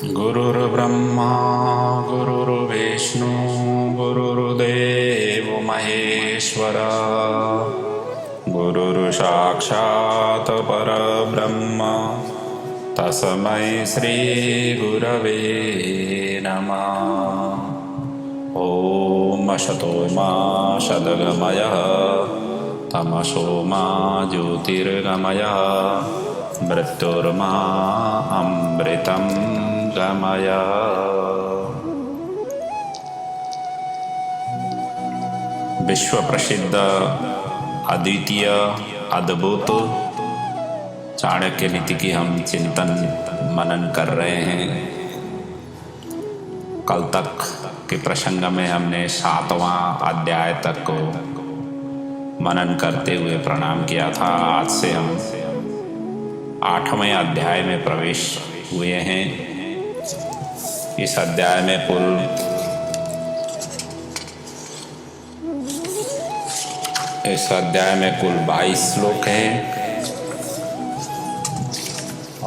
गुरुर्ब्रह्मा गुरुर्विष्णु गुरुर्देव महेश्वर गुरुर्साक्षात् परब्रह्म तस्मै श्री गुरवे नमः। ओम असतो मा सद्गमयः तमसो मा ज्योतिर्गमयः मृत्युर्मा अमृतं गमय। विश्व प्रसिद्ध अद्वितीय अद्भुत चाणक्य नीति की हम चिंतन मनन कर रहे हैं। कल तक के प्रसंग में हमने 7वां अध्याय तक को मनन करते हुए प्रणाम किया था। आज से हम 8वें अध्याय में प्रवेश हुए हैं। इस अध्याय में कुल 22 श्लोक हैं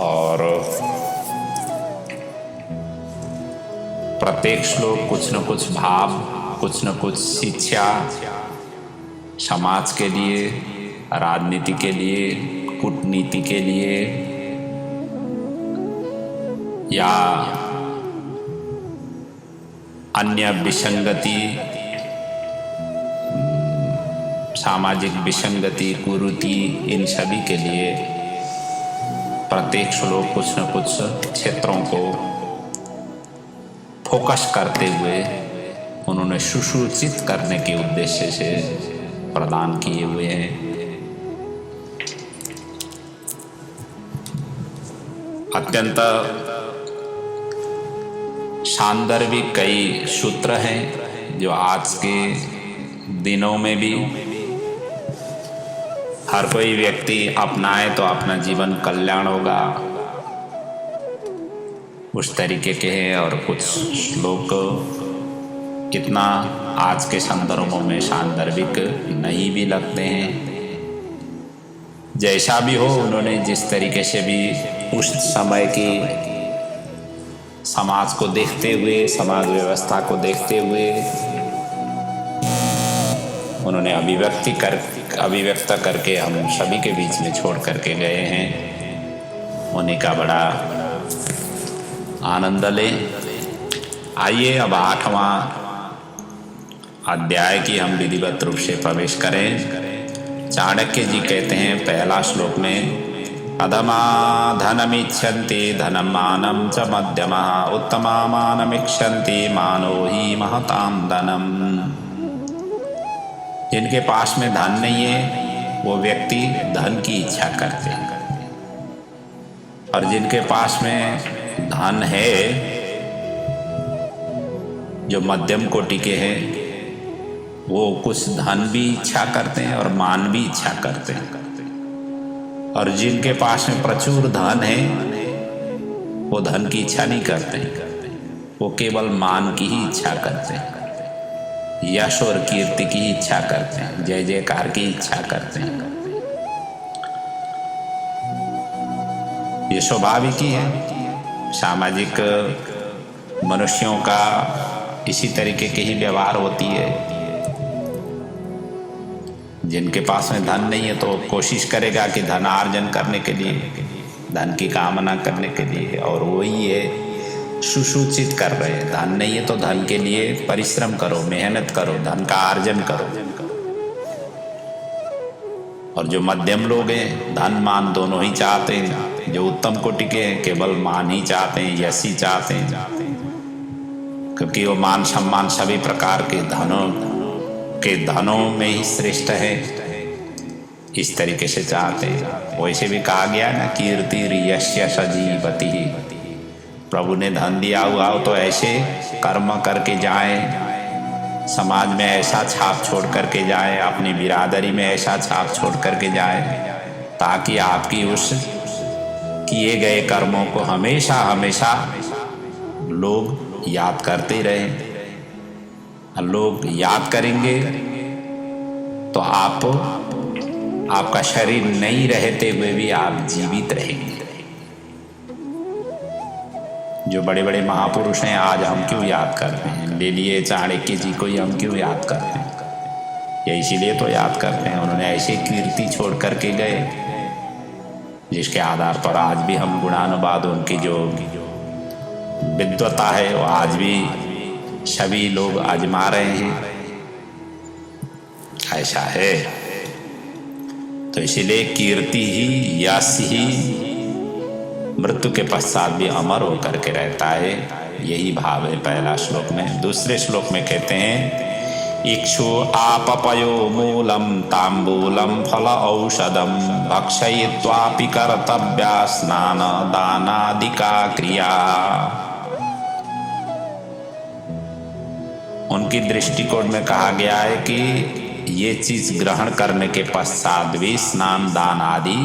और प्रत्येक श्लोक कुछ न कुछ भाव, कुछ न कुछ शिक्षा समाज के लिए, राजनीति के लिए, कूटनीति के लिए या अन्य विसंगति, सामाजिक विसंगति, कुरीति, इन सभी के लिए प्रत्येक श्लोक कुछ न कुछ क्षेत्रों को फोकस करते हुए उन्होंने सुसूचित करने के उद्देश्य से प्रदान किए हुए हैं। अत्यंत सांदर्भिक कई सूत्र हैं जो आज के दिनों में भी हर कोई व्यक्ति अपनाए तो अपना जीवन कल्याण होगा, उस तरीके के हैं। और कुछ श्लोक कितना आज के संदर्भों में सांदर्भिक नहीं भी लगते हैं। जैसा भी हो, उन्होंने जिस तरीके से भी उस समय की समाज को देखते हुए, समाज व्यवस्था को देखते हुए उन्होंने अभिव्यक्त करके हम सभी के बीच में छोड़ करके गए हैं। उन्हीं का बड़ा आनंद लें। आइए अब 8वां अध्याय की हम विधिवत रूप से प्रवेश करें। चाणक्य जी कहते हैं पहला श्लोक में, अधमा धनमिच्छन्ति धनं मानं च मध्यमः उत्तमा मानमिच्छन्ति मानो हि महतां धनम्। जिनके पास में धन नहीं है वो व्यक्ति धन की इच्छा करते हैं, और जिनके पास में धन है, जो मध्यम कोटि के हैं, वो कुछ धन भी इच्छा करते हैं और मान भी इच्छा करते हैं। और जिनके पास में प्रचुर धन है वो धन की इच्छा नहीं करते, वो केवल मान की ही इच्छा करते हैं, यश और कीर्ति की इच्छा करते हैं, जय जयकार की इच्छा करते हैं। ये स्वाभाविक ही है। सामाजिक मनुष्यों का इसी तरीके की ही व्यवहार होती है। जिनके पास में धन नहीं है तो कोशिश करेगा कि धन अर्जन करने के लिए, धन की कामना करने के लिए, और वही है सुसूचित कर रहे हैं। धन नहीं है तो धन के लिए परिश्रम करो, मेहनत करो, धन का अर्जन करो। और जो मध्यम लोग हैं, धन मान दोनों ही चाहते हैं। जो उत्तम कोटि के हैं, केवल मान ही चाहते हैं, यश ही चाहते हैं, क्योंकि वो मान सम्मान सभी प्रकार के धनों में ही श्रेष्ठ है, इस तरीके से चाहते हैं। वैसे भी कहा गया ना, कीर्ति यस्य सजीवति। प्रभु ने धन दिया हुआ हो तो ऐसे कर्म करके जाए, समाज में ऐसा छाप छोड़ करके जाए, अपनी बिरादरी में ऐसा छाप छोड़ करके जाए, ताकि आपकी उस किए गए कर्मों को हमेशा हमेशा लोग याद करते रहें। लोग याद करेंगे तो आपका शरीर नहीं रहते हुए भी आप जीवित रहेंगे। जो बड़े बड़े महापुरुष हैं आज हम क्यों याद करते हैं? ले लिए चाणक्य जी को ही हम क्यों याद करते हैं? ये इसीलिए तो याद करते हैं, उन्होंने ऐसी कीर्ति छोड़ करके गए जिसके आधार पर आज भी हम गुणानुवाद उनकी जो विद्वता है वो आज भी सभी लोग आजमा रहे हैं। ऐसा है। तो इसीलिए कीर्ति ही, यश ही मृत्यु के पश्चात भी अमर होकर के रहता है। यही भाव है पहला श्लोक में। दूसरे श्लोक में कहते हैं इक्षु आपपयो मूलम तांबूलम फल औषधम भक्षयित्वापि कर्तव्या स्नान दानादिका क्रिया। उनकी दृष्टिकोण में कहा गया है कि ये चीज ग्रहण करने के पश्चात भी स्नान दान आदि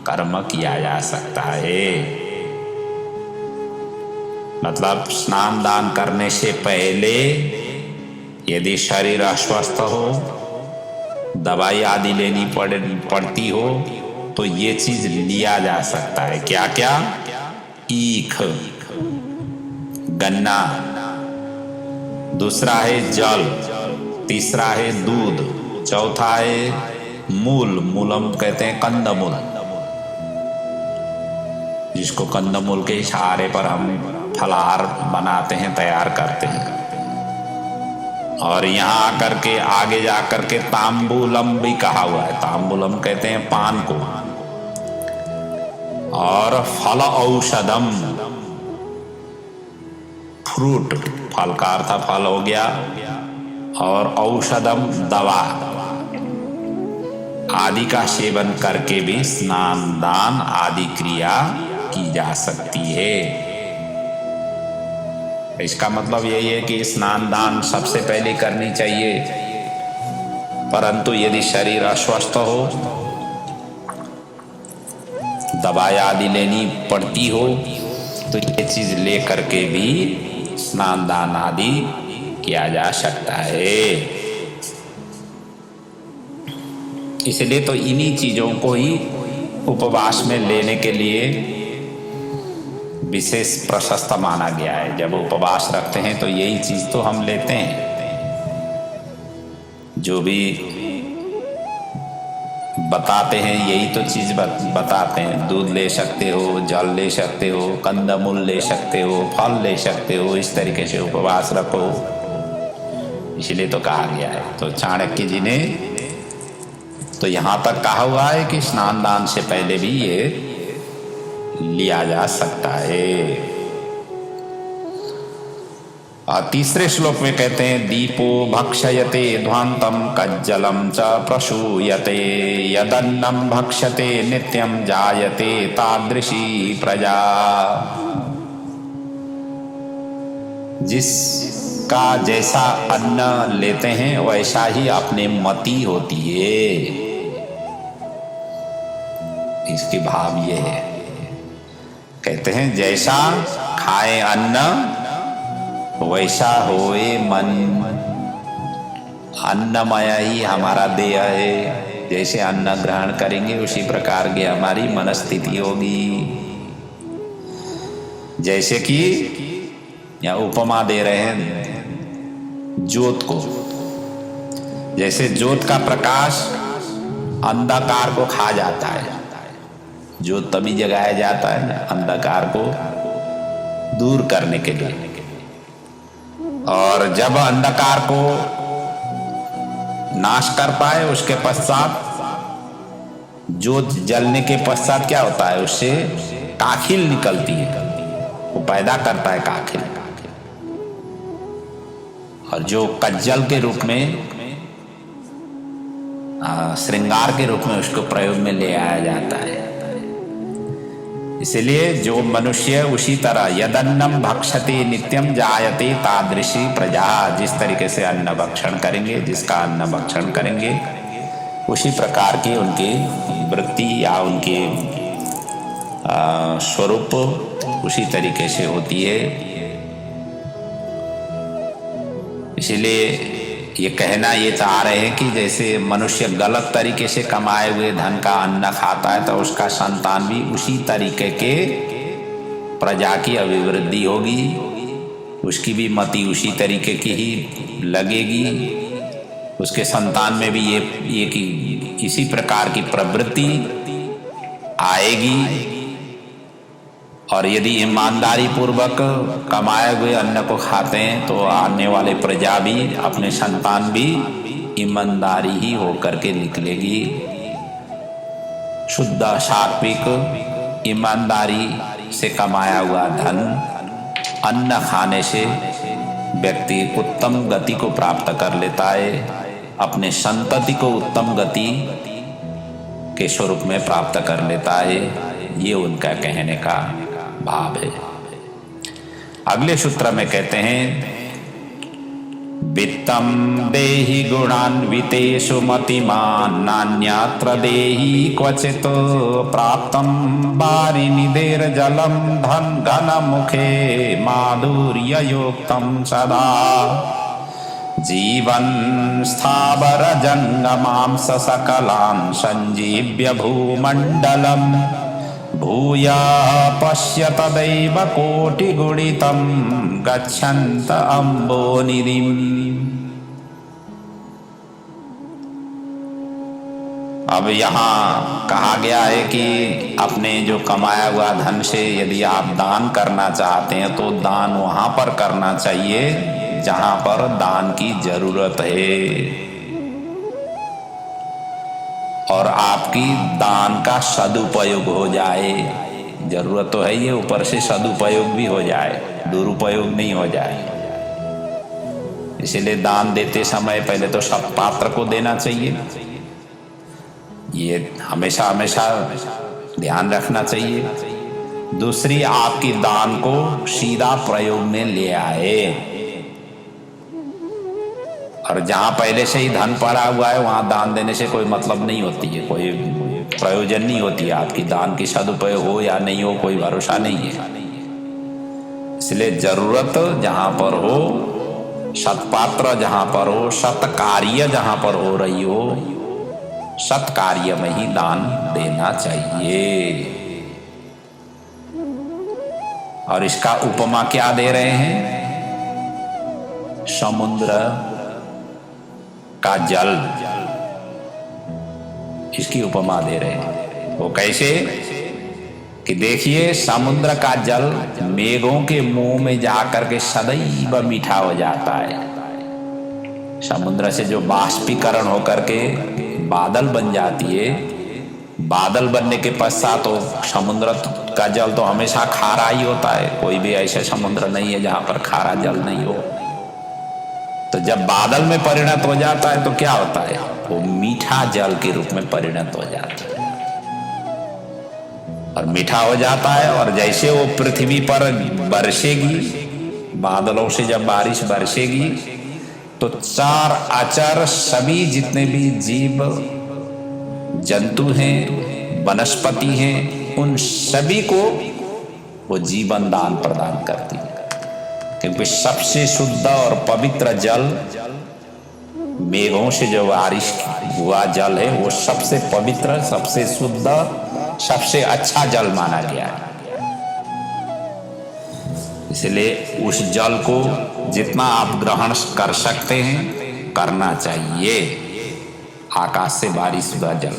कर्म किया जा सकता है। मतलब स्नान दान करने से पहले यदि शरीर अस्वस्थ हो, दवाई आदि लेनी पड़ती हो तो ये चीज लिया जा सकता है। क्या क्या? ईख, गन्ना, दूसरा है जल, तीसरा है दूध, चौथा है मूल, मूलम कहते हैं कंदमूल, जिसको कंदमूल के सहारे पर हम फलाहार बनाते हैं, तैयार करते हैं। और यहाँ आकर के आगे जाकर के तांबूलम भी कहा हुआ है। तांबूलम कहते हैं पान को। और फल औषधम, फ्रूट, फल का अर्थ फल हो गया, और औषधम दवा आदि का सेवन करके भी स्नान दान आदि क्रिया की जा सकती है। इसका मतलब यही है कि स्नान दान सबसे पहले करनी चाहिए, परंतु यदि शरीर अस्वस्थ हो, दवाई आदि लेनी पड़ती हो तो ये चीज ले करके भी स्नान दान आदि किया जा सकता है। इसलिए तो इन्हीं चीजों को ही उपवास में लेने के लिए विशेष प्रशस्त माना गया है। जब उपवास रखते हैं तो यही चीज तो हम लेते हैं। जो भी बताते हैं यही तो चीज बताते हैं। दूध ले सकते हो, जल ले सकते हो, कंदमूल ले सकते हो, फल ले सकते हो, इस तरीके से उपवास रखो, इसलिए तो कहा गया है। तो चाणक्य जी ने तो यहाँ तक कहा हुआ है कि स्नान दान से पहले भी ये लिया जा सकता है। और तीसरे श्लोक में कहते हैं दीपो भक्षयते ध्वांतम कज्जलम च प्रसूयते यदन्नम भक्षते नित्यम जायते तादृशी प्रजा। जिसका जैसा अन्न लेते हैं वैसा ही अपने मति होती है। इसकी भाव ये है, कहते हैं जैसा खाए अन्न वैसा होए मन। अन्नमय ही हमारा देह है। जैसे अन्न ग्रहण करेंगे उसी प्रकार की हमारी मनस्थिति होगी। जैसे कि या उपमा दे रहे हैं ज्योत को। जैसे ज्योत का प्रकाश अंधकार को खा जाता है, ज्योत तभी जगाया जाता है ना अंधकार को दूर करने के लिए। और जब अंधकार को नाश कर पाए उसके पश्चात ज्योत जलने के पश्चात क्या होता है, उससे काखिल निकलती है, वो पैदा करता है काखिल। और जो कज्जल के रूप में श्रृंगार के रूप में उसको प्रयोग में ले आया जाता है। इसलिए जो मनुष्य उसी तरह यदन्नम भक्षते नित्यम जायते तादृशी प्रजा। जिस तरीके से अन्न भक्षण करेंगे, जिसका अन्न भक्षण करेंगे उसी प्रकार की उनकी वृत्ति या उनके स्वरूप उसी तरीके से होती है। इसीलिए ये कहना ये चाह रहे हैं कि जैसे मनुष्य गलत तरीके से कमाए हुए धन का अन्न खाता है तो उसका संतान भी उसी तरीके के प्रजा की अभिवृद्धि होगी, उसकी भी मति उसी तरीके की ही लगेगी, उसके संतान में भी ये कि इसी प्रकार की प्रवृत्ति आएगी। और यदि ईमानदारी पूर्वक कमाए हुए अन्न को खाते हैं तो आने वाले प्रजा भी, अपने संतान भी ईमानदारी ही होकर के निकलेगी। शुद्ध सात्विक ईमानदारी से कमाया हुआ धन अन्न खाने से व्यक्ति उत्तम गति को प्राप्त कर लेता है, अपने संतति को उत्तम गति के स्वरूप में प्राप्त कर लेता है। ये उनका कहने का भाव है। अगले सूत्र में कहते हैं, वित्तम देहि गुणान्वितेषु मतिमान् नान्यत्र देहि क्वचित् प्राप्तं वारिनिधेर्जलं धन घनमुखे माधुर्ययुक्तं सदा जीवन स्थावर जंगमांस सकलान् संजीव्य भूमंडलम् भूया पश्य तदैव कोटिगुणितं गच्छन्त अम्बोनिधिम्। अब यहाँ कहा गया है कि अपने जो कमाया हुआ धन से यदि आप दान करना चाहते हैं तो दान वहां पर करना चाहिए जहां पर दान की जरूरत है, और आपकी दान का सदुपयोग हो जाए। जरूरत तो है ये, ऊपर से सदुपयोग भी हो जाए, दुरुपयोग नहीं हो जाए। इसलिए दान देते समय पहले तो सत्पात्र को देना चाहिए, ये हमेशा हमेशा ध्यान रखना चाहिए। दूसरी, आपकी दान को सीधा प्रयोग में ले आए, और जहां पहले से ही धन पड़ा हुआ है वहां दान देने से कोई मतलब नहीं होती है, कोई प्रयोजन नहीं होती है। आपकी दान की सदुपयोग हो या नहीं हो कोई भरोसा नहीं है। इसलिए जरूरत जहां पर हो, सत्पात्र जहां पर हो, सत्कार्य जहां पर हो रही हो, सत्कार्य में ही दान देना चाहिए। और इसका उपमा क्या दे रहे हैं? समुद्र का जल, इसकी उपमा दे रहे हैं। वो कैसे कि देखिए, समुद्र का जल मेघों के मुंह में जाकर के सदैव मीठा हो जाता है। समुद्र से जो बाष्पीकरण होकर के बादल बन जाती है, बादल बनने के पश्चात तो समुद्र का जल तो हमेशा खारा ही होता है। कोई भी ऐसा समुद्र नहीं है जहां पर खारा जल नहीं हो। तो जब बादल में परिणत हो जाता है तो क्या होता है? वो मीठा जल के रूप में परिणत हो जाता है, और मीठा हो जाता है। और जैसे वो पृथ्वी पर बरसेगी, बादलों से जब बारिश बरसेगी तो चार अचर सभी जितने भी जीव जंतु हैं, वनस्पति हैं, उन सभी को वो जीवन दान प्रदान करती है। क्योंकि सबसे शुद्ध और पवित्र जल मेघों से जो बारिश हुआ जल है वो सबसे पवित्र, सबसे शुद्ध, सबसे अच्छा जल माना गया है। इसलिए उस जल को जितना आप ग्रहण कर सकते हैं करना चाहिए, आकाश से बारिश हुआ जल।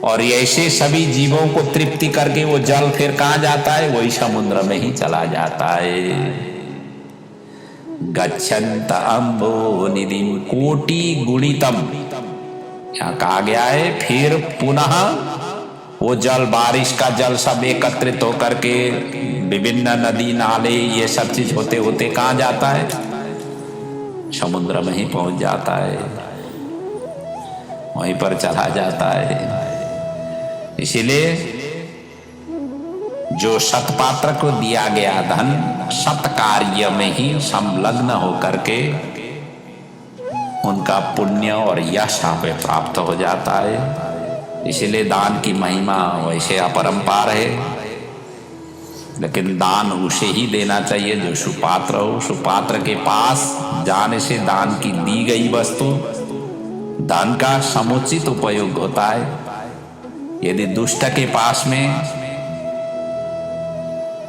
और ऐसे सभी जीवों को तृप्ति करके वो जल फिर कहाँ जाता है? वही समुद्र में ही चला जाता है। गच्छन्त अम्बो निधिम कोटि गुणितम, यहाँ कहा गया है फिर पुनः वो जल, बारिश का जल सब एकत्रित होकर के विभिन्न नदी नाले ये सब चीज होते होते कहाँ जाता है? समुद्र में ही पहुंच जाता है, वहीं पर चला जाता है। इसीलिए जो सत्पात्र को दिया गया धन सत्कार्य में ही संलग्न होकर के उनका पुण्य और यश हमें प्राप्त हो जाता है। इसीलिए दान की महिमा वैसे अपरंपार है, लेकिन दान उसे ही देना चाहिए जो सुपात्र हो। सुपात्र के पास जाने से दान की दी गई वस्तु धन का समुचित उपयोग होता है। यदि दुष्ट के पास में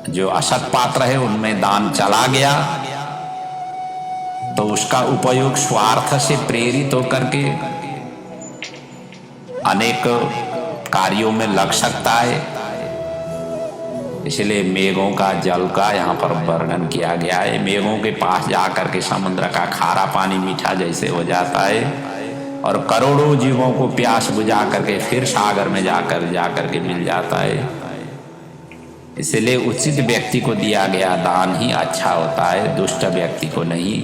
जो असत पात्र है उनमें दान चला गया तो उसका उपयोग स्वार्थ से प्रेरित होकर के अनेक कार्यों में लग सकता है। इसलिए मेघों का जल का यहाँ पर वर्णन किया गया है। मेघों के पास जाकर के समुद्र का खारा पानी मीठा जैसे हो जाता है और करोड़ों जीवों को प्यास बुझा करके फिर सागर में जाकर के मिल जाता है। इसलिए उचित व्यक्ति को दिया गया दान ही अच्छा होता है, दुष्ट व्यक्ति को नहीं।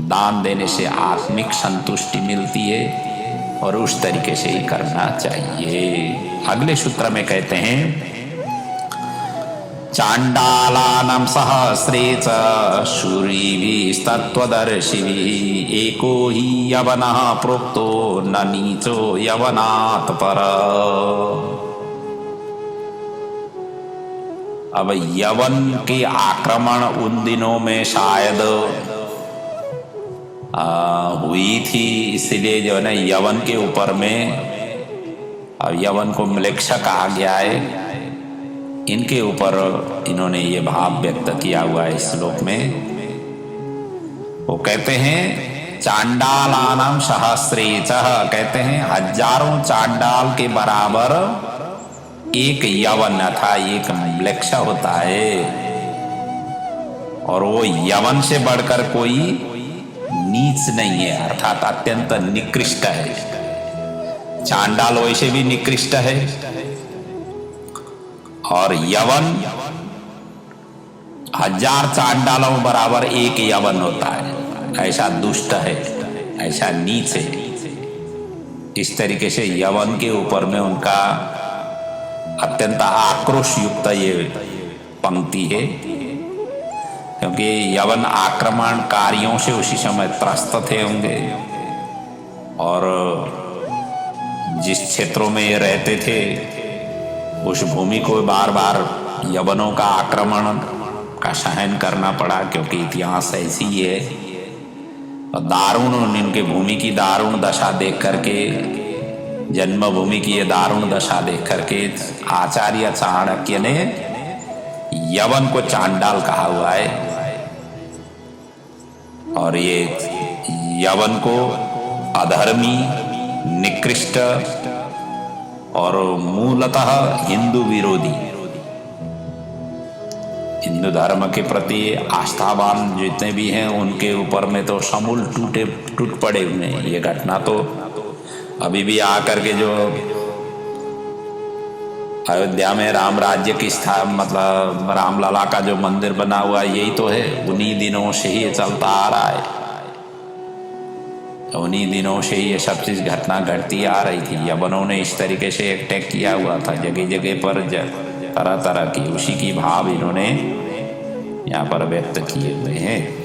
दान देने से आत्मिक संतुष्टि मिलती है और उस तरीके से ही करना चाहिए। अगले सूत्र में कहते हैं चांडालानां सहस्रे च शूरिभिस्तत्त्वदर्शिभिः एको हि यवनः प्रोक्तो न नीचो यवनात् पर। अब यवन के आक्रमण उन दिनों में शायद हुई थी, इसलिए जो है ना यवन के ऊपर में, अब यवन को म्लेच्छ कहा गया है, इनके ऊपर इन्होंने ये भाव व्यक्त किया हुआ है इस श्लोक में। वो कहते हैं चांडालानां सहस्रेचः, कहते हैं हजारों चांडाल के बराबर एक यवन था, एक म्लेच्छ होता है। और वो यवन से बढ़कर कोई नीच नहीं है, अर्थात अत्यंत निकृष्ट है। चांडाल वैसे भी निकृष्ट है और यवन हजार चांडालों बराबर एक यवन होता है। ऐसा दुष्ट है, ऐसा नीच है। इस तरीके से यवन के ऊपर में उनका अत्यंत आक्रोश युक्त ये पंक्ति है, क्योंकि यवन आक्रमणकारियों से उसी समय त्रस्त थे होंगे और जिस क्षेत्रों में ये रहते थे उस भूमि को बार बार यवनों का आक्रमण का सहन करना पड़ा, क्योंकि इतिहास ऐसी है। और दारुण इनके भूमि की दारुण दशा देख करके, जन्मभूमि की ये दारुण दशा देख करके आचार्य चाणक्य ने यवन को चांडाल कहा हुआ है। और ये यवन को अधर्मी, निकृष्ट और मूलतः हिंदू विरोधी, हिंदू धर्म के प्रति आस्थावान जितने भी हैं उनके ऊपर में तो समूल टूट पड़े हुए हैं। ये घटना तो अभी भी आकर के जो अयोध्या में राम राज्य की मतलब रामलला का जो मंदिर बना हुआ है, यही तो है। उन्हीं दिनों से ही ये चलता आ रहा है, उन्हीं दिनों से ही ये सब चीज घटना घटती आ रही थी। यवनों ने इस तरीके से अटैक किया हुआ था जगह जगह पर, तरह तरह की उसी की भाव इन्होंने यहाँ पर व्यक्त किए हुए हैं।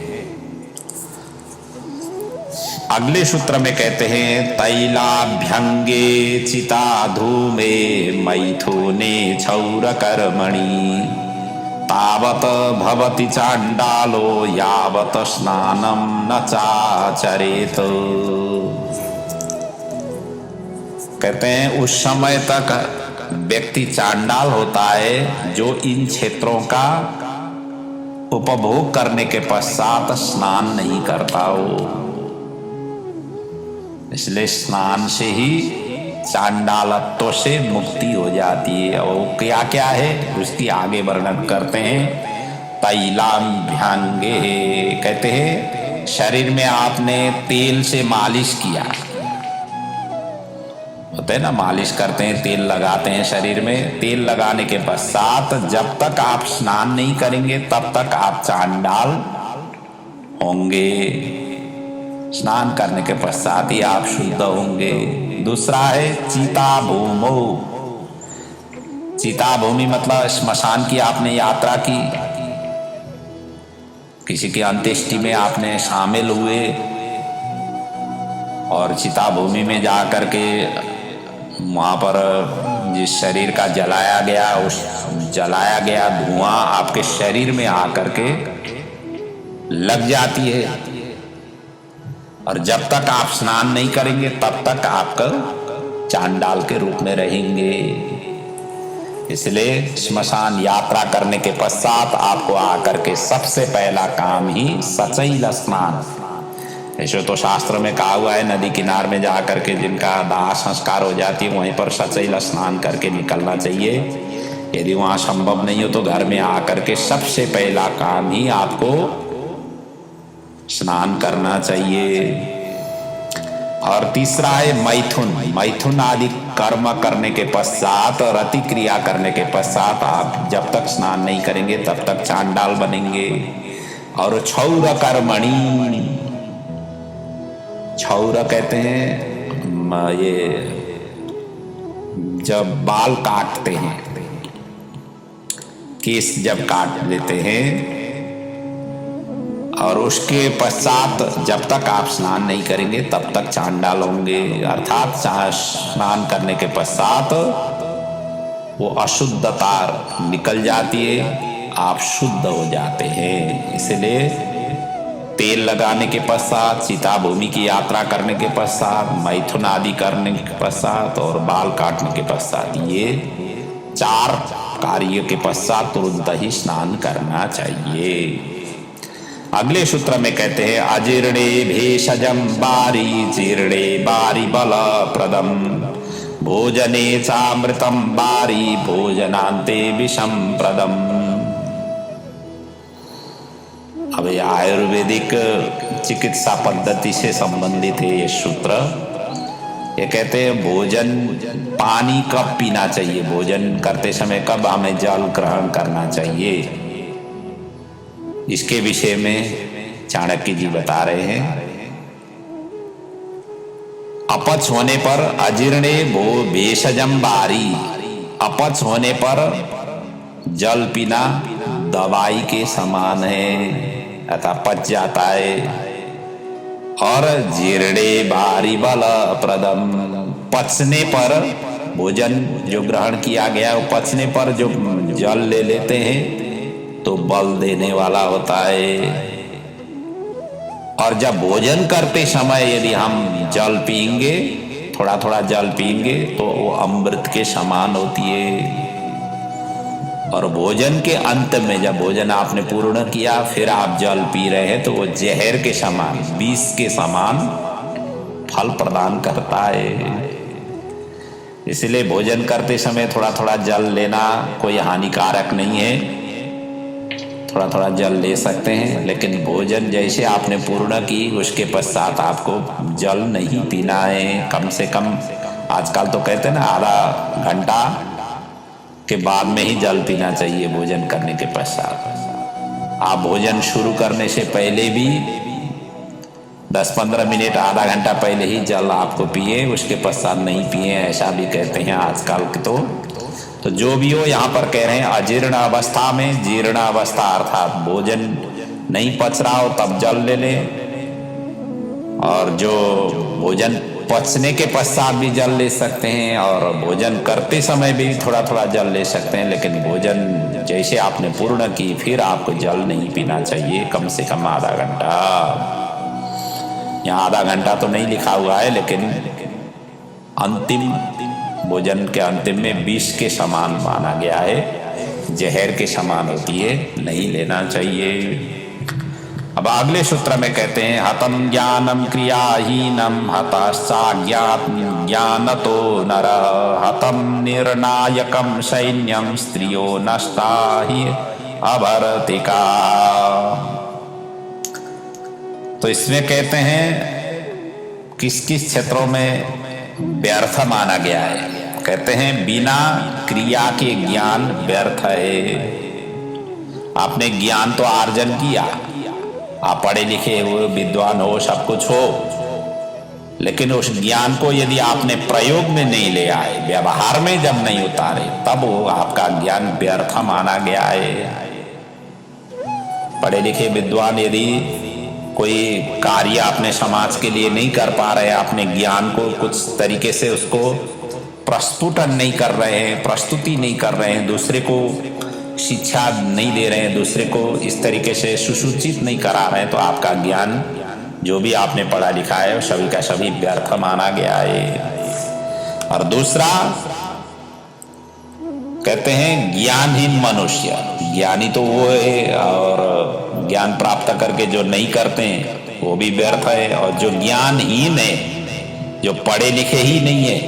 अगले सूत्र में कहते हैं तैलाभ्यंगे चिता धूमे मैथुने क्षौर कर्मणि तावत भवति चांडालो यावत स्नानम न चाचरेत। कहते हैं उस समय तक व्यक्ति चांडाल होता है जो इन क्षेत्रों का उपभोग करने के पश्चात स्नान नहीं करता हो। इसलिए स्नान से ही चांडालत्व से मुक्ति हो जाती है। और क्या क्या है उसकी आगे वर्णन करते हैं। तैलाभ्यंगे, कहते हैं शरीर में आपने तेल से मालिश किया, होते हैं ना, मालिश करते हैं, तेल लगाते हैं शरीर में। तेल लगाने के पश्चात जब तक आप स्नान नहीं करेंगे तब तक आप चांडाल होंगे। स्नान करने के पश्चात ही आप शुद्ध होंगे। दूसरा है चिता भूमो। चिता भूमि मतलब श्मशान की आपने यात्रा की, किसी की अंत्येष्टि में आपने शामिल हुए और चिता भूमि में जा करके वहां पर जिस शरीर का जलाया गया, उस जलाया गया धुआं आपके शरीर में आकर के लग जाती है। और जब तक आप स्नान नहीं करेंगे तब तक आप चांडाल के रूप में रहेंगे। इसलिए श्मशान यात्रा करने के पश्चात आपको आकर के सबसे पहला काम ही सचैल स्नान, ऐसे तो शास्त्र में कहा हुआ है नदी किनार में जाकर के जिनका दाह संस्कार हो जाती है वहीं पर सचैल स्नान करके निकलना चाहिए। यदि वहां संभव नहीं हो तो घर में आकर के सबसे पहला काम ही आपको स्नान करना चाहिए। और तीसरा है मैथुन। मैथुन आदि कर्म करने के पश्चात, रति क्रिया करने के पश्चात आप जब तक स्नान नहीं करेंगे तब तक चांडाल बनेंगे। और क्षौर कर्मणि, क्षौर कहते हैं ये जब बाल काटते हैं, केस जब काट लेते हैं, और उसके पश्चात जब तक आप स्नान नहीं करेंगे तब तक चांडाल होंगे। अर्थात स्नान करने के पश्चात वो अशुद्धता निकल जाती है, आप शुद्ध हो जाते हैं। इसलिए तेल लगाने के पश्चात, सीता भूमि की यात्रा करने के पश्चात, मैथुन आदि करने के पश्चात और बाल काटने के पश्चात, ये 4 कार्य के पश्चात तुरंत ही स्नान करना चाहिए। अगले सूत्र में कहते हैं अजीर्णे भेषजम बारी जीर्णे बारी बल प्रदम भोजने चामृतम बारी भोजनांते विषम प्रदम। अब ये आयुर्वेदिक चिकित्सा पद्धति से संबंधित है ये सूत्र। ये कहते हैं भोजन, पानी कब पीना चाहिए, भोजन करते समय कब हमें जल ग्रहण करना चाहिए, इसके विषय में चाणक्य जी बता रहे हैं। अपच होने पर अजीर्णे भो भेषजम बारी, अपच होने पर जल पीना दवाई के समान है, अतः पच जाता है। और जीर्णे बारी बल प्रदम, पचने पर भोजन जो ग्रहण किया गया है वो पचने पर जो जल ले लेते हैं तो बल देने वाला होता है। और जब भोजन करते समय यदि हम जल पिएंगे, थोड़ा थोड़ा जल पिएंगे तो वो अमृत के समान होती है। और भोजन के अंत में जब भोजन आपने पूर्ण किया फिर आप जल पी रहे हैं तो वो जहर के समान, विष के समान फल प्रदान करता है। इसलिए भोजन करते समय थोड़ा थोड़ा जल लेना कोई हानिकारक नहीं है, थोड़ा थोड़ा जल ले सकते हैं। लेकिन भोजन जैसे आपने पूर्ण की उसके पश्चात आपको जल नहीं पीना है। कम से कम आजकल तो कहते हैं ना आधा घंटा के बाद में ही जल पीना चाहिए भोजन करने के पश्चात। आप भोजन शुरू करने से पहले भी 10-15 मिनट, आधा घंटा पहले ही जल आपको पिए, उसके पश्चात नहीं पिए, ऐसा भी कहते हैं आजकल के। तो जो भी हो यहाँ पर कह रहे हैं अजीर्ण अवस्था में, जीर्ण अवस्था अर्थात भोजन नहीं पच रहा हो तब जल ले ले, और जो भोजन पचने के पश्चात भी जल ले सकते हैं, और भोजन करते समय भी थोड़ा थोड़ा जल ले सकते हैं। लेकिन भोजन जैसे आपने पूर्ण की फिर आपको जल नहीं पीना चाहिए, कम से कम आधा घंटा। यहाँ आधा घंटा तो नहीं लिखा हुआ है, लेकिन अंतिम भोजन के अंतिम में विष के समान माना गया है, जहर के समान होती है, नहीं लेना चाहिए। अब अगले सूत्र में कहते हैं हतम ज्ञानम क्रियाहीनम हतश्चाज्ञानतो नर हतम निर्णायकम सैन्यम स्त्रियो नष्टा ही अभर्तिका। तो इसमें कहते हैं किस किस क्षेत्रों में व्यर्थ माना गया है। कहते हैं बिना क्रिया के ज्ञान व्यर्थ है। आपने ज्ञान तो आर्जन किया, आप पढ़े लिखे हो, विद्वान हो, सब कुछ हो, लेकिन उस ज्ञान को यदि आपने प्रयोग में नहीं ले आए, व्यवहार में जब नहीं उतारे, तब वो आपका ज्ञान व्यर्थ माना गया है। पढ़े लिखे विद्वान यदि कोई कार्य अपने समाज के लिए नहीं कर पा रहे, अपने ज्ञान को कुछ तरीके से उसको प्रस्फुटन नहीं कर रहे हैं, प्रस्तुति नहीं कर रहे हैं, दूसरे को शिक्षा नहीं दे रहे हैं, दूसरे को इस तरीके से सुसूचित नहीं करा रहे हैं, तो आपका ज्ञान जो भी आपने पढ़ा लिखा है वो सभी का सभी व्यर्थ माना गया है। और दूसरा कहते हैं ज्ञानहीन मनुष्य, ज्ञानी तो वो है, और ज्ञान प्राप्त करके जो नहीं करते हैं वो भी व्यर्थ है। और जो ज्ञानहीन है, जो पढ़े लिखे ही नहीं है,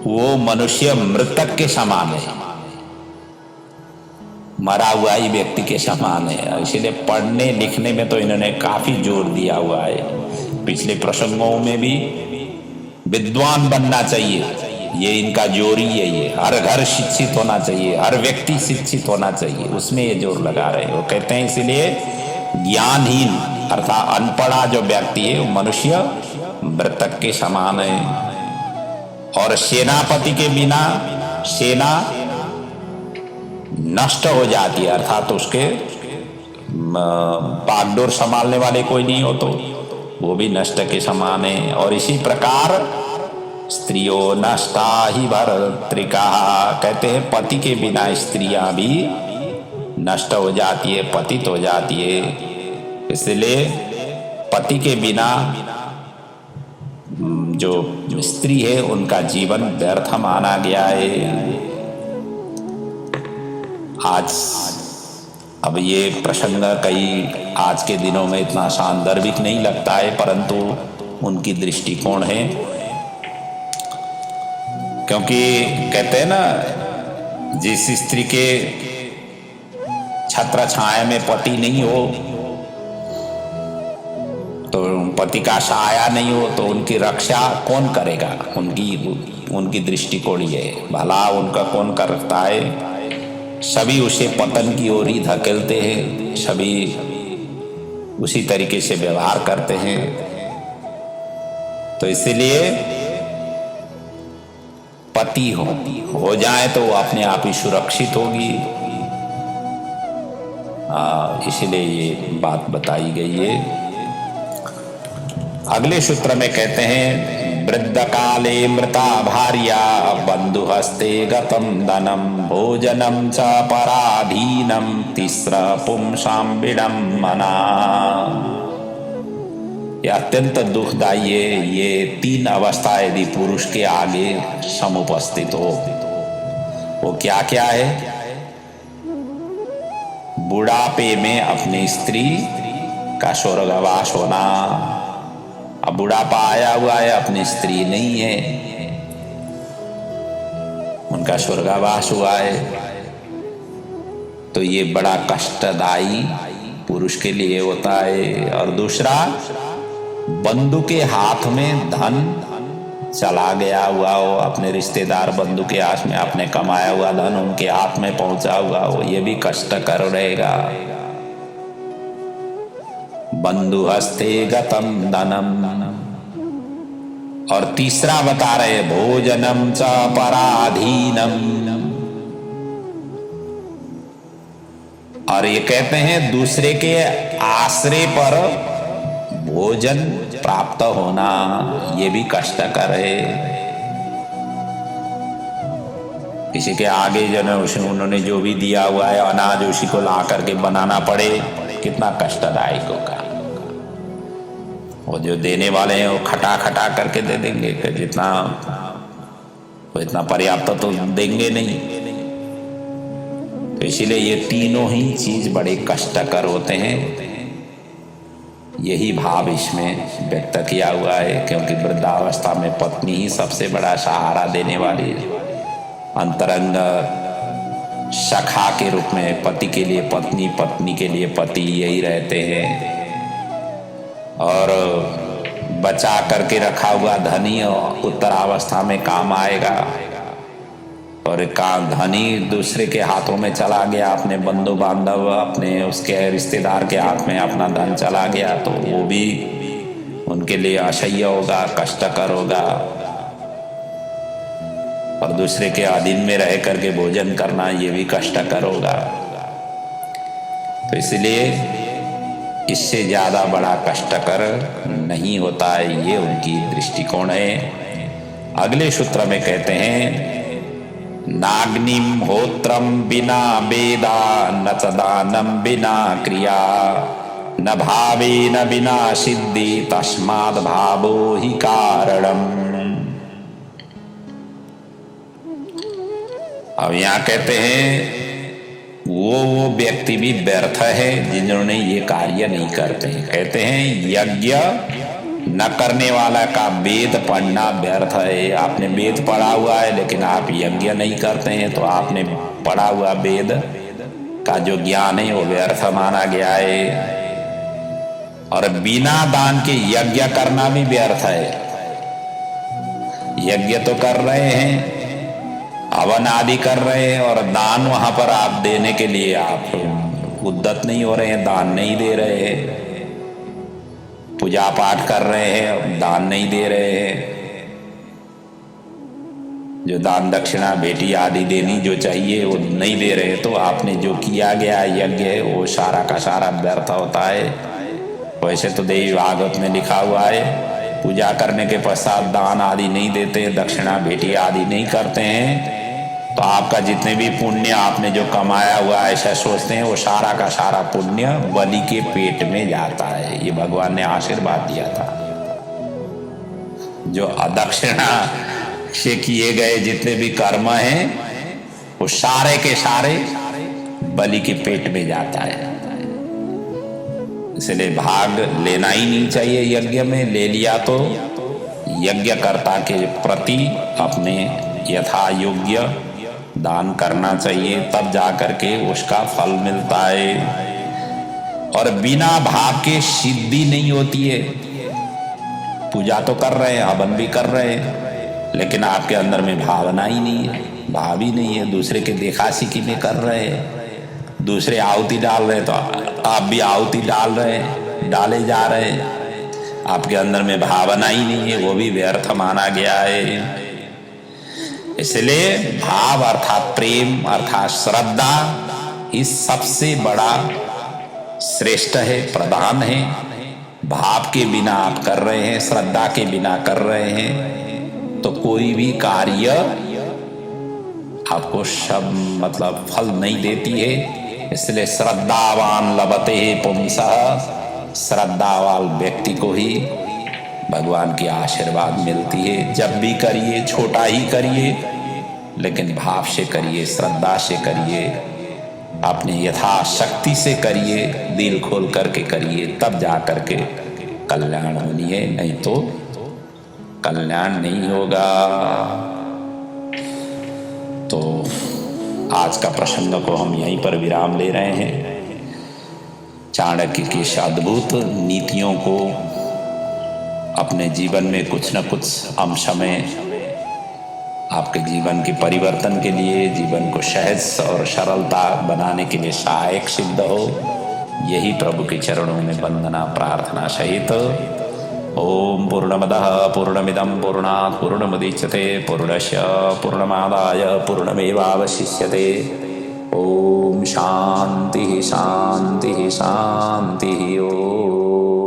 वो मनुष्य मृतक के समान है, मरा हुआ ही व्यक्ति के समान है। इसीलिए पढ़ने लिखने में तो इन्होंने काफी जोर दिया हुआ है। पिछले प्रसंगों में भी विद्वान बनना चाहिए, ये इनका जोर ही है। ये हर घर शिक्षित होना चाहिए, हर व्यक्ति शिक्षित होना चाहिए, उसमें ये जोर लगा रहे हैं। वो कहते हैं इसीलिए ज्ञानहीन अर्थात अनपढ़ा जो व्यक्ति है वो मनुष्य मृतक के समान है। और सेनापति के बिना सेना नष्ट हो जाती है, अर्थात उसके बागडोर संभालने वाले कोई नहीं हो तो वो भी नष्ट के समान है। और इसी प्रकार स्त्रियों नष्टा ही भर्तृका, कहते हैं पति के बिना स्त्रियां भी नष्ट हो जाती है, पतित हो जाती है। इसलिए पति के बिना जो स्त्री है उनका जीवन व्यर्थ माना गया है। आज अब ये प्रसंग कई आज के दिनों में इतना सांदर्भिक नहीं लगता है, परंतु उनकी दृष्टिकोण है। क्योंकि कहते हैं ना, जिस स्त्री के छत्र छाया में पति नहीं हो, तो पति का साया नहीं हो, तो उनकी रक्षा कौन करेगा? उनकी दृष्टिकोण ये है। भला उनका कौन करता है? सभी उसे पतन की ओर ही धकेलते हैं, सभी उसी तरीके से व्यवहार करते हैं। तो इसलिए पति हो जाए तो वो अपने आप ही सुरक्षित होगी। इसलिए ये बात बताई गई है। अगले सूत्र में कहते हैं, वृद्ध काले मृता भार्या बंधु हस्ते गतम धनम भोजनम च पराधीनम तीसरा पुंसाम विडम्बना। यह अत्यंत दुखदायी है। ये तीन अवस्था यदि पुरुष के आगे समुपस्थित हो, वो क्या क्या है? बुढ़ापे में अपनी स्त्री का स्वर्गवास होना। अब बुढ़ापा आया हुआ है, अपनी स्त्री नहीं है, उनका स्वर्गवास हुआ है, तो ये बड़ा कष्टदायी पुरुष के लिए होता है। और दूसरा, बंधु के हाथ में धन चला गया हुआ हो, अपने रिश्तेदार बंधु के हाथ में अपने कमाया हुआ धन उनके हाथ में पहुंचा हुआ हो, ये भी कष्टकर रहेगा। बंधु हस्ते गतम धनम। और तीसरा बता रहे, भोजनम च पराधीनम। और ये कहते हैं दूसरे के आश्रय पर भोजन प्राप्त होना, ये भी कष्टकर है। किसी के आगे उन्होंने जो भी दिया हुआ है अनाज, उसी को ला करके बनाना पड़े, कितना कष्टदायक होगा। वो जो देने वाले हैं वो खटा खटा करके दे देंगे, जितना वो इतना पर्याप्त तो देंगे नहीं। तो इसीलिए ये तीनों ही चीज बड़े कष्टकर होते हैं। यही भाव इसमें व्यक्त किया हुआ है, क्योंकि वृद्धावस्था में पत्नी ही सबसे बड़ा सहारा देने वाली अंतरंग सखा के रूप में पति के लिए पत्नी, पत्नी के लिए पति यही रहते हैं। और बचा करके रखा हुआ धनी उत्तरावस्था में काम आएगा, और धनी दूसरे के हाथों में चला गया, अपने बंधु बांधव, अपने उसके रिश्तेदार के हाथ में अपना धन चला गया, तो वो भी उनके लिए असह्य होगा, कष्टकर होगा। और दूसरे के अधीन में रह करके भोजन करना, ये भी कष्टकर होगा। तो इसलिए इससे ज्यादा बड़ा कष्टकर नहीं होता है, ये उनकी दृष्टिकोण है। अगले सूत्र में कहते हैं, नाग्निम होत्रम बिना वेदा न च दानम बिना क्रिया न भावे न बिना सिद्धि तस्माद् भावो ही कारणम। अब यहाँ कहते हैं वो व्यक्ति भी व्यर्थ है जिन्होंने ये कार्य नहीं करते। कहते हैं यज्ञ न करने वाला का वेद पढ़ना व्यर्थ है। आपने वेद पढ़ा हुआ है लेकिन आप यज्ञ नहीं करते हैं तो आपने पढ़ा हुआ वेद का जो ज्ञान है वो व्यर्थ माना गया है। और बिना दान के यज्ञ करना भी व्यर्थ है। यज्ञ तो कर रहे हैं, हवन आदि कर रहे हैं, और दान वहां पर आप देने के लिए आप उद्यत नहीं हो रहे हैं, दान नहीं दे रहे हैं। पूजा पाठ कर रहे हैं, दान नहीं दे रहे हैं। जो दान दक्षिणा भेटी आदि देनी जो चाहिए वो नहीं दे रहे, तो आपने जो किया गया यज्ञ है वो सारा का सारा व्यर्थ होता है। वैसे तो देवी भागवत में लिखा हुआ है पूजा करने के पश्चात दान आदि नहीं देते, दक्षिणा भेटी आदि नहीं करते हैं तो आपका जितने भी पुण्य आपने जो कमाया हुआ ऐसा सोचते हैं वो सारा का सारा पुण्य बलि के पेट में जाता है। ये भगवान ने आशीर्वाद दिया था। जो अदक्षिणा से किए गए जितने भी कर्म हैं वो सारे के सारे बलि के पेट में जाता है। इसलिए भाग लेना ही नहीं चाहिए यज्ञ में। ले लिया तो यज्ञकर्ता के प्रति अपने यथा योग्य दान करना चाहिए, तब जाकर के उसका फल मिलता है। और बिना भाव के सिद्धि नहीं होती है। पूजा तो कर रहे हैं, हवन भी कर रहे हैं, लेकिन आपके अंदर में भावना ही नहीं है, भाव ही नहीं है। दूसरे के देखा सीखी में कर रहे हैं, दूसरे आहुति डाल रहे तो आप भी आहुति डाल रहे हैं, डाले जा रहे हैं। आपके अंदर में भावना ही नहीं है, वो भी व्यर्थ माना गया है। इसलिए भाव अर्थात प्रेम अर्थात श्रद्धा इस सबसे बड़ा श्रेष्ठ है, प्रधान है। भाव के बिना आप कर रहे हैं, श्रद्धा के बिना कर रहे हैं तो कोई भी कार्य आपको सब मतलब फल नहीं देती है। इसलिए श्रद्धावान लभते पुंसः, श्रद्धावान व्यक्ति को ही भगवान की आशीर्वाद मिलती है। जब भी करिए छोटा ही करिए लेकिन भाव से करिए, श्रद्धा से करिए, अपने यथाशक्ति से करिए, दिल खोल करके करिए, तब जा करके कल्याण होनी है, नहीं तो कल्याण नहीं होगा। तो आज का प्रसंग को हम यहीं पर विराम ले रहे हैं। चाणक्य की इस अद्भुत नीतियों को अपने जीवन में कुछ न कुछ अंश में आपके जीवन के परिवर्तन के लिए, जीवन को सहज और सरलता बनाने के लिए सहायक सिद्ध हो, यही प्रभु के चरणों में वंदना प्रार्थना सहित ओम पूर्णमदः पूर्णमिदं पूर्णात् पूर्णमुदच्यते पूर्णस्य पूर्णमादाय पूर्णमेवावशिष्यते। ओम शांति शांति शांति। ओम।